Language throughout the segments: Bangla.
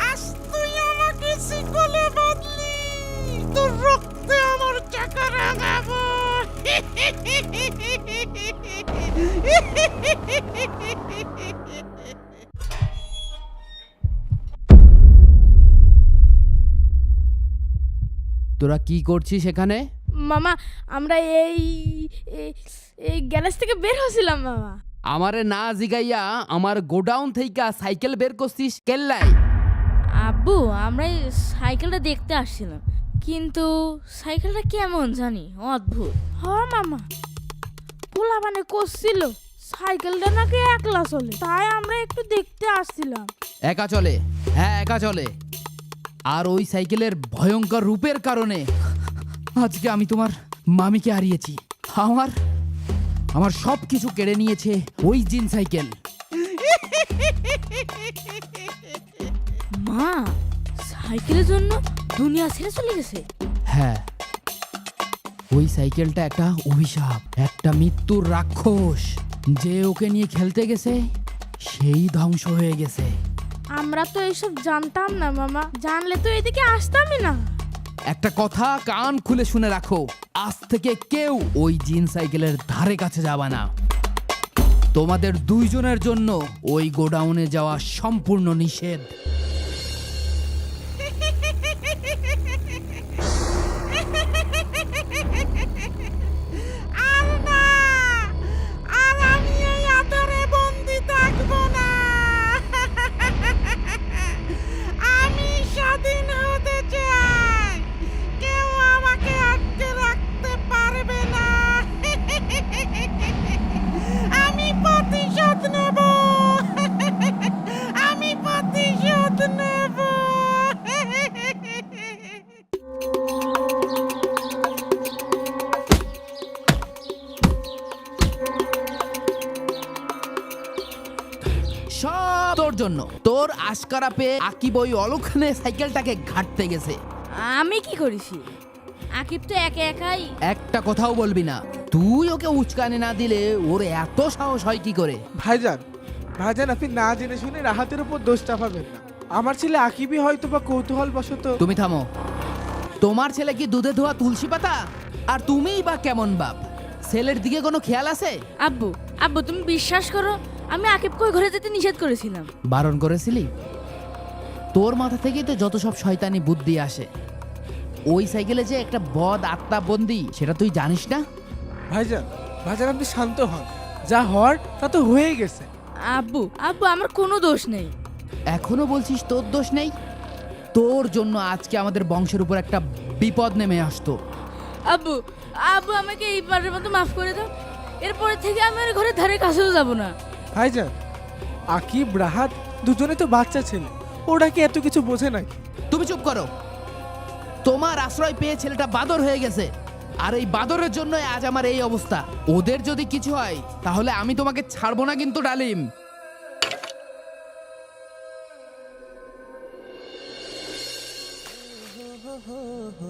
আজ তুই আমাকে শিকলে বাঁধলি, তোর রক্তে আমার চাকা রাঙাবো। তোরা কি করছিস এখানে? মামা আমরা এই এই গ্যারেজ থেকে বের হয়েছিলাম মামা। আমারে না জিগাইয়া আমার গোডাউন থেকে সাইকেল বের করছিস কেল্লাই? আব্বু আমরা এই সাইকেলটা দেখতে আসছিলাম, কিন্তু সাইকেলটা কেমন জানি অদ্ভুত। হ মামা, পোলা মানে করছিল সাইকেলটা নাকি একলা চলে, তাই আমরা একটু দেখতে আসছিলাম। একা চলে? হ্যাঁ একা চলে। আর ওই সাইকেলের ভয়ঙ্কর রূপের কারণে আজকে আমি তোমার মামিকে হারিয়েছি। আমার সব কিছু কেড়ে নিয়েছে ওই জিন সাইকেল। মা সাইকেলের জন্য দুনিয়া ছেড়ে চলে গেছে? হ্যাঁ, ওই সাইকেলটা একটা অভিশাপ, একটা মৃত্যুর রাক্ষস। যে ওকে নিয়ে খেলতে গেছে সেই ধ্বংস হয়ে গেছে। আমরা তো এইসব জানতাম না মামা, জানলে তো এদিকে আসতামই না। একটা কথা কান খুলে শুনে রাখো, আজ থেকে কেউ ওই জিন সাইকেলের ধারে কাছে যাবে না। তোমাদের দুইজনের জন্য ওই গোডাউনে যাওয়া সম্পূর্ণ নিষেধ। আর না, আর আমি এই আদরে বন্দি থাকবো না। আমি স্বাধীন হতে চাই, কেউ আমাকে আটকে রাখতে পারবে না। আমি প্রতিশোধ নেব, আমি প্রতিশোধ নেব। সব তোর জন্য। তোর আশকারা পেয়ে আকিব ওই অলক্ষণে সাইকেলটাকে ঘাটতে গেছে। আমি কি করেছি? আকিব তো একা একাই। একটা কথাও বলবি না। তুই ওকে উচকানি না দিলে ওর এত সাহস হয় কি করে? ভাইজান, আপনি না জেনে শুনে রাহাতের উপর দোষ চাপাবেন না। আমার ছেলে আকিবই হয়তো বা কৌতূহল বশত। তুমি থামো। তোমার ছেলে কি দুধে ধোয়া তুলসী পাতা? আর তুমিই বা কেমন বাপ? ছেলের দিকে কোনো খেয়াল আছে? আব্বু আব্বু তুমি বিশ্বাস করো, আমি আকিবকে ওই ঘরে যেতে নিষেধ করেছিলাম। বারণ করেছিলি? তোর মাথা থেকেই তো যত সব শয়তানি বুদ্ধি আসে। ওই সাইকেলে যে একটা বদ আত্মা বন্দি, সেটা তুই জানিস না? ভাইজান আপনি শান্ত হন। যা হওয়ার তা তো হয়ে গেছে। আব্বু আমার কোনো দোষ নেই। এখনো বলছিস তোর দোষ নেই? তোর জন্য আজকে আমাদের বংশের উপর একটা বিপদ নেমে আসতো। আব্বু আমাকে এইবারের মতো মাফ করে দাও। এরপরে থেকে আমি আর ঘরের ধারে কাছেও যাব না। ভাইজান, আকিব রাহাত দুজনে তো বাচ্চা ছেলে, ওরা কি এত কিছু বোঝে নাকি? তুমি চুপ করো। তোমার আশ্রয় পেয়ে ছেলেটা বাদর হয়ে গেছে, আর এই বাদরের জন্য আজ আমার এই অবস্থা। ওদের যদি কিছু হয় তাহলে আমি তোমাকে ছাড়বো না কিন্তু ডালিম।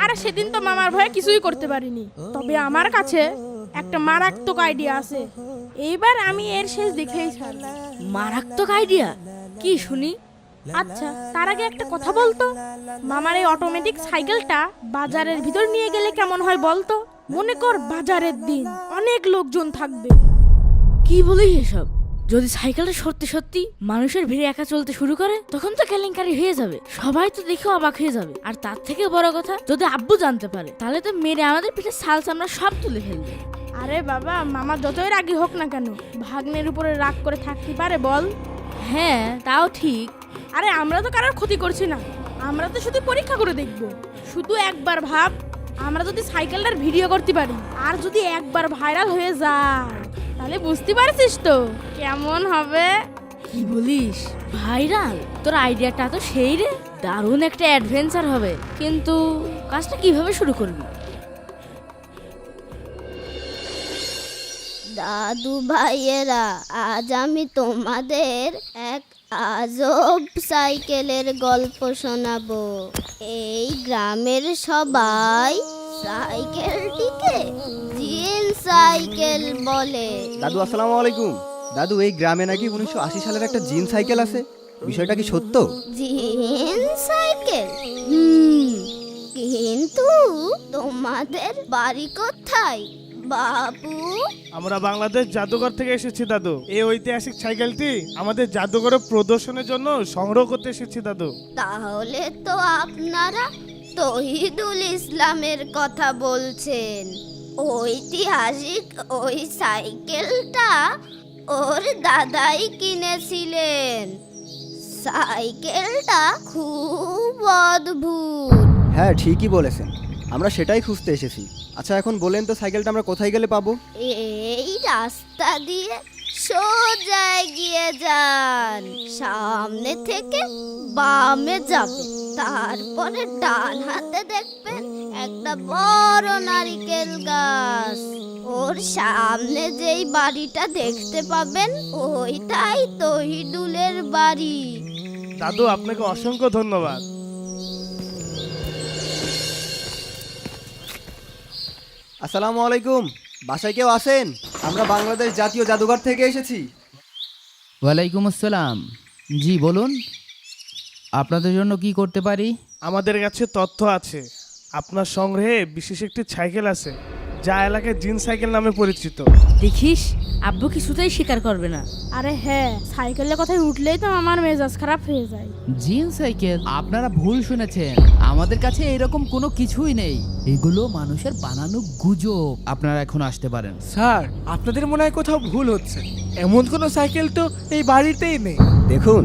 আর সেদিন তো মামার ভয়ে কিছুই করতে পারিনি, তবে আমার কাছে একটা মারাত্মক আইডিয়া আছে। এইবার আমি এর শেষ দেখেই ছাড়ব। মারাত্মক আইডিয়া? কি শুনি? আচ্ছা, তার আগে একটা কথা বলতো, মামার এই অটোমেটিক সাইকেলটা বাজারের ভিতর নিয়ে গেলে কেমন হয় বলতো? মনে কর বাজারের দিন, অনেক লোকজন থাকবে। কি বলিস এসব? যদি সাইকেলটা সত্যি সত্যি মানুষের ভিড়ে একা চলতে শুরু করে, তখন তো কেলেঙ্কারি হয়ে যাবে। সবাই তো দেখে অবাক হয়ে যাবে। আর তার থেকে বড় কথা, যদি আব্বু জানতে পারে, তাহলে তো মেরে আমাদের পিঠে ছাল চামড়া সব তুলে ফেলবে। আরে বাবা, মামা যতই রাগী হোক না কেন, ভাগ্নের উপরে রাগ করে থাকতে পারে বল? হ্যাঁ তাও ঠিক। আরে আমরা তো কারোর ক্ষতি করছি না, আমরা তো শুধু পরীক্ষা করে দেখব। শুধু একবার ভাব, আমরা যদি সাইকেলটার ভিডিও করতে পারি আর যদি একবার ভাইরাল হয়ে যায়, তাহলে বুঝতে পারছিস তো কেমন হবে। কি বলিস? ভাইরাল? তোর আইডিয়াটা তো সেই রে, দারুণ একটা অ্যাডভেঞ্চার হবে। কিন্তু কাজটা কিভাবে শুরু করবি? দাদু ভাইয়েরা, আজ আমি তোমাদের এক আজব সাইকেলের গল্প শোনাবো। এই গ্রামের সবাই সাইকেলটিকে যে সাইকেল বলে। দাদু আসসালামু আলাইকুম। দাদু, এই গ্রামে নাকি 1980 সালের একটা জিন সাইকেল আছে, বিষয়টা কি সত্য? জিন সাইকেল? কিন্তু তোমাদের বাড়ি কোথায় বাবু? আমরা বাংলাদেশ জাদুঘর থেকে এসেছি দাদু। এই ঐতিহাসিক সাইকেলটি আমাদের জাদুঘরে প্রদর্শনের জন্য সংগ্রহ করতে এসেছি দাদু। তাহলে তো আপনারা তহিদুল ইসলামের কথা বলছেন। ঐতিহাসিক ওই সাইকেলটা ওর দাদাই কিনেছিলেন। সাইকেলটা খুব অদ্ভুত। হ্যাঁ, ঠিকই বলেছেন, আমরা সেটাই খুঁজতে এসেছি। আচ্ছা, এখন বলেন তো সাইকেলটা আমরা কোথায় গেলে পাবো? এই রাস্তা দিয়ে সোজা গিয়ে যান, সামনে থেকে বামে যাবে, তারপরে ডান হাতে দেখবেন একটা বড় নারকেল গাছ। ওর সামনে যেই বাড়িটা দেখতে পাবেন ওইটাই তহিদুলের বাড়ি। দাদু, আপনাকে অসংখ্য ধন্যবাদ। আসসালামু আলাইকুম। বাসায় কেউ আছেন? আমরা বাংলাদেশ জাতীয় জাদুঘর থেকে এসেছি। ওয়ালাইকুম আসসালাম। জি বলুন, আপনাদের জন্য কি করতে পারি? আমাদের কাছে তথ্য আছে, আপনার সংগ্রহে বিশেষ একটি সাইকেল আছে যা এলাকায় জিন সাইকেল নামে পরিচিত। দেখিস, আব্বু কিছুতেই স্বীকার করবে না। আরে হ্যাঁ, সাইকেলের কথায় উঠলেই তো আমার মেজাজ খারাপ হয়ে যায়। জিন সাইকেল? আপনারা ভুল শুনেছেন, আমাদের কাছে এরকম কোনো কিছুই নেই। এগুলো মানুষের বানানো গুজব। আপনারা এখন আসতে পারেন। স্যার, আপনাদের মনে হয় কোথাও ভুল হচ্ছে। এমন কোনো সাইকেল তো এই বাড়িতেই নেই। দেখুন,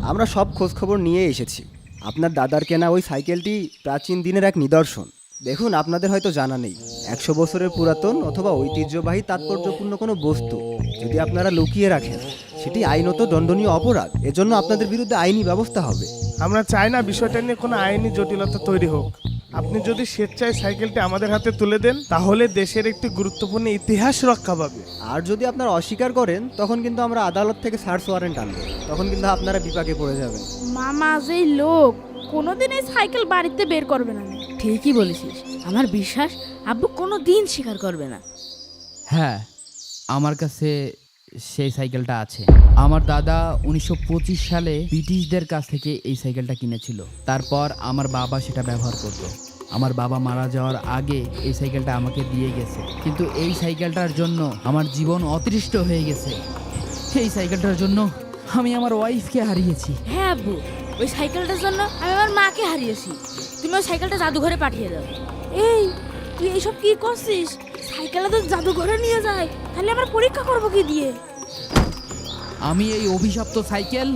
আমরা সব খোঁজ খবর নিয়ে এসেছি। আপনার দাদার কেনা ওই সাইকেলটি প্রাচীন দিনের এক নিদর্শন। দেখুন, আপনাদের হয়তো জানা নেই, 100 বছরের পুরাতন অথবা ঐতিহ্যবাহী তাৎপর্যপূর্ণ কোনো বস্তু যদি আপনারা লুকিয়ে রাখেন, সেটি আইনত দণ্ডনীয় অপরাধ। এজন্য আপনাদের বিরুদ্ধে আইনি ব্যবস্থা হবে। আমরা চাই না বিষয়টা নিয়ে কোনো আইনি জটিলতা তৈরি হোক। আপনি যদি স্বেচ্ছায় সাইকেলটি আমাদের হাতে তুলে দেন তাহলে দেশের একটি গুরুত্বপূর্ণ ইতিহাস রক্ষা পাবে। আর যদি আপনারা অস্বীকার করেন তখন কিন্তু আমরা আদালত থেকে সার্চ ওয়ারেন্ট আনবো, তখন কিন্তু আপনারা বিপাকে পড়ে যাবেন। মামা যেই লোক, কোনোদিন এই সাইকেল বাড়িতে বের করবে না। ঠিকই বলেছিস, আমার বিশ্বাস আব্বু কোনো দিন স্বীকার করবে না। হ্যাঁ, আমার কাছে সেই সাইকেলটা আছে। আমার দাদা 1925 সালে ব্রিটিশদের কাছ থেকে এই সাইকেলটা কিনেছিল। তারপর আমার বাবা সেটা ব্যবহার করত। আমার বাবা মারা যাওয়ার আগে এই সাইকেলটা আমাকে দিয়ে গেছে, কিন্তু এই সাইকেলটার জন্য আমার জীবন অতৃষ্ট হয়ে গেছে। এই সাইকেলটার জন্য আমি আমার ওয়াইফকে হারিয়েছি। হ্যাঁ আব্বু, ওই সাইকেলটার জন্য আমি আমার মাকে হারিয়েছি। তুমি ওই সাইকেলটা জাদুঘরে পাঠিয়ে দাও। এই, তুই এইসব কি করছিস? সাইকেলটা তো জাদুঘরে নিয়ে যায়, তাহলে আমরা পরীক্ষা করবো কি দিয়ে? আমি এই অভিশপ্ত সাইকেল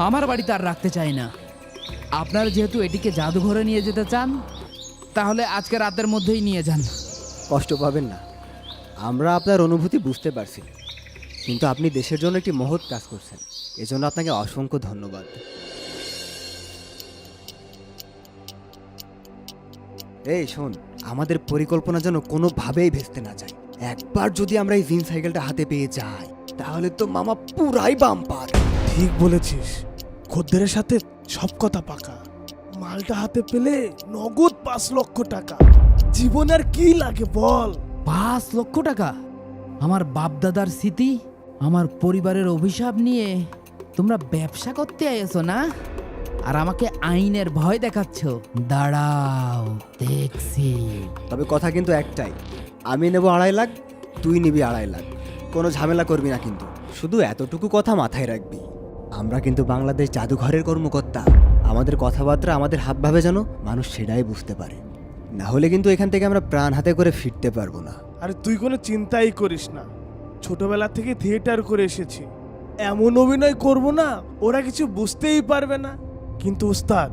আমার বাড়িতে আর রাখতে চাই না। আপনারা যেহেতু এটিকে জাদুঘরে নিয়ে যেতে চান, তাহলে আজকে রাতের মধ্যেই নিয়ে যান। কষ্ট পাবেন না, আমরা আপনার অনুভূতি বুঝতে পারছি, কিন্তু আপনি দেশের জন্য একটি মহৎ কাজ করছেন, এজন্য আপনাকে অসংখ্য ধন্যবাদ। এই শোন, আমাদের পরিকল্পনা যেন কোনোভাবেই ভেস্তে না যায়। একবার যদি আমরা এই জিন সাইকেলটা হাতে পেয়ে যাই তাহলে তো মামা পুরাই বাম্পার। ঠিক বলেছিস, খদ্দেরের সাথে সব কথা পাকা। মালটা হাতে পেলে নগদ 5 লক্ষ টাকা। জীবন আর কি লাগে বল? 5 লক্ষ টাকা? আমার বাপদাদার স্মৃতি, আমার পরিবারের অভিশাপ নিয়ে তোমরা ব্যবসা করতে আইছো না? আর আমাকে আইনের ভয় দেখাচ্ছ? দাঁড়াও, দেখছি। তবে কথা কিন্তু একটাই, আমি নেব 2.5 লাখ, তুই নিবি 2.5 লাখ। কোনো ঝামেলা করবি না, কিন্তু শুধু এতটুকু কথা মাথায় রাখবি, আমরা কিন্তু বাংলাদেশ জাদুঘরের কর্মকর্তা। আমাদের কথাবার্তা, আমাদের হাবভাবে যেন মানুষ সেটাই বুঝতে পারে, না হলে কিন্তু এখান থেকে আমরা প্রাণ হাতে করে ফিরতে পারবো না। আরে তুই কোনো চিন্তাই করিস না, ছোটবেলা থেকে থিয়েটার করে এসেছি, এমন অভিনয় করব না ওরা কিছু বুঝতেই পারবে না। কিন্তু উস্তাদ,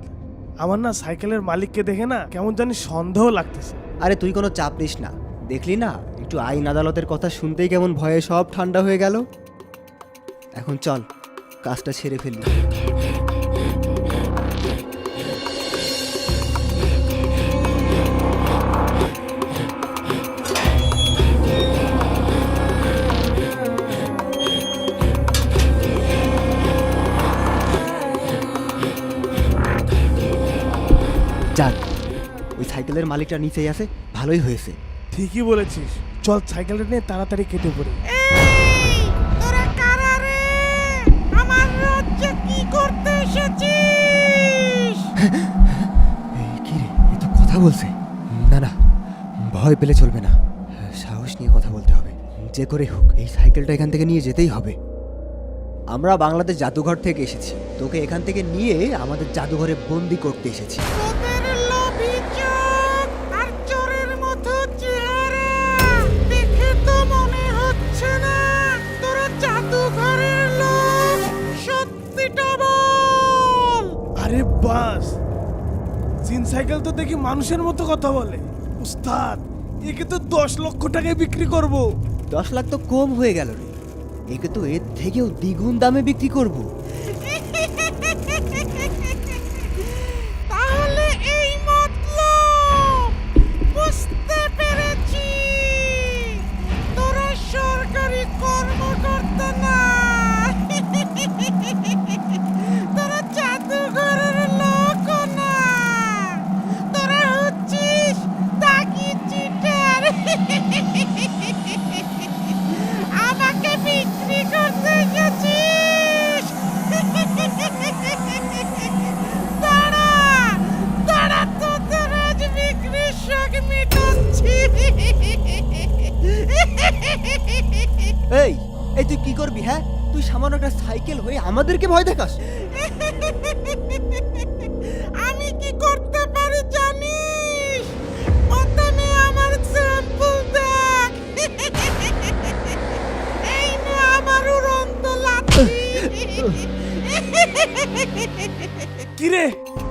আমার না সাইকেলের মালিককে দেখে না কেমন জানি সন্দেহ লাগতেছে। আরে তুই কোনো চাপ নিস না, দেখলি না একটু আইন আদালতের কথা শুনতেই কেমন ভয়ে সব ঠান্ডা হয়ে গেল। এখন চল, কাজটা ছেড়ে ফেলি। যাক, ওই সাইকেলের মালিকটা নিচেই আছে, ভালোই হয়েছে। ঠিকই বলেছিস, চল সাইকেলটা নিয়ে তাড়াতাড়ি কেটে পড়ি। এই তোরা কারা রে? আমার রাজ্যে কি করতে এসেছিস? কি রে, এ তো কথা বলছে। না না, ভয় পেলে চলবে না, সাহস নিয়ে কথা বলতে হবে। যে করে হোক এই সাইকেলটা এখান থেকে নিয়ে যেতেই হবে। আমরা বাংলাদেশ জাদুঘর থেকে এসেছি, তোকে এখান থেকে নিয়ে আমাদের জাদুঘরে বন্দি করতে এসেছি। তোদের লোভী চোখ আর চোরের মতো চেহারা দেখে তো মনে হচ্ছে না তোরা জাদুঘরের লোক। সত্যিটা বল। আরে বাস, জিন সাইকেল তো দেখি মানুষের মতো কথা বলে। উস্তাদ, একে তো 10 লক্ষ টাকায় বিক্রি করব। 10 লাখ তো কম হয়ে গেল রে, একে তো এর থেকেও দ্বিগুণ দামে বিক্রি করব। তাহলে এই মতলব বুঝতে পেরেছি। তোরা সরকারি কর্মকর্তা না, তোরা জাদুঘরের লোক না, তোরা হচ্ছিস দাগি চিটার। আমাকে বিক্রি করতে গেছিস। দাঁড়া দাঁড়া, তোদের আজ বিক্রির শখ মেটাচ্ছি। এই এই তুই কি করবি? হ্যাঁ, তুই সামান্য একটা সাইকেল হয়ে আমাদেরকে ভয় দেখাস? আমি কি করতে পারি জানিস? প্রথমে আমার স্যাম্পল দেখ। এই নে আমার উড়ন্ত লাঠি। কিরে,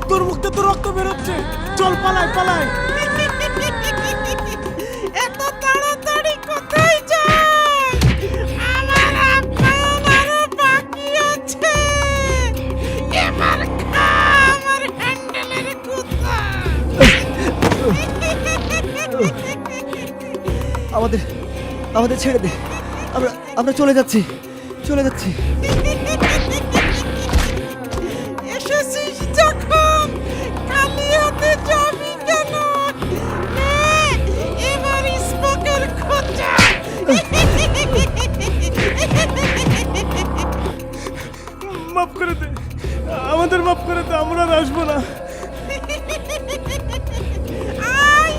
তোর মুখতে তো রক্ত বেরোচ্ছে। চল পালাই পালাই। এত তাড়াতাড়ি কোথায় যাস? আমার আপ্যায়ন আরো বাকি আছে। এবার খা আমার হ্যান্ডেলের কুত্তা। আমাদের আমাদের ছেড়ে দে, আমরা আমরা চলে যাচ্ছি, চলে যাচ্ছি। এসেছিস যখন খালি হাতে যাবি কেন? নে, এবার স্পোকের খোঁজা। মাফ করে দে, আমাদের মাফ করে দে, আমরা আর আসবো না। আয়,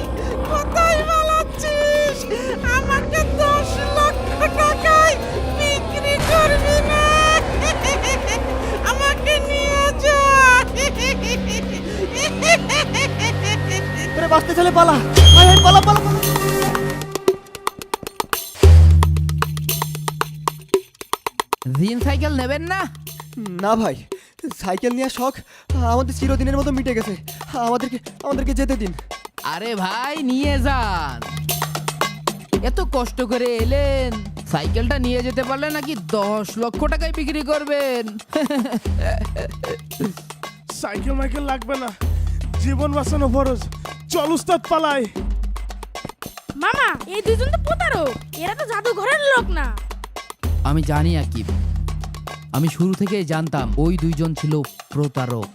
কোথায় পালাচ্ছিস? আমাকে 10 লক্ষ টাকায় বিক্রি করবি না? আমাকে নিয়ে যা। আরে বাঁচতে চলে পালা, আয় আয়, পালা পালা পালা। জিন সাইকেল নেবেন না? না ভাই, সাইকেল নেওয়ার শখ আমাদের চিরদিনের মতো মিটে গেছে। আমাদেরকে আমাদেরকে যেতে দিন। আরে ভাই, নিয়ে যান। এত কষ্ট করে এলেন, সাইকেলটা নিয়ে যেতে পারলে নাকি 10 লক্ষ টাকায় বিক্রি করবেন? সাইকেল মাইকেল লাগবে না, জীবন বাঁচানো ফরজ। চল উস্তাদ পালাই। মামা, এই দুজন তো প্রতারক, এরা তো জাদুঘরের লোক না। আমি জানি আকিব, আমি শুরু থেকেই জানতাম ওই দুইজন ছিল প্রতারক।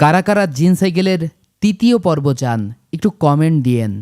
কারা কারা জিন সাইকেলের 3য় পর্ব চান একটু কমেন্ট দিয়েন।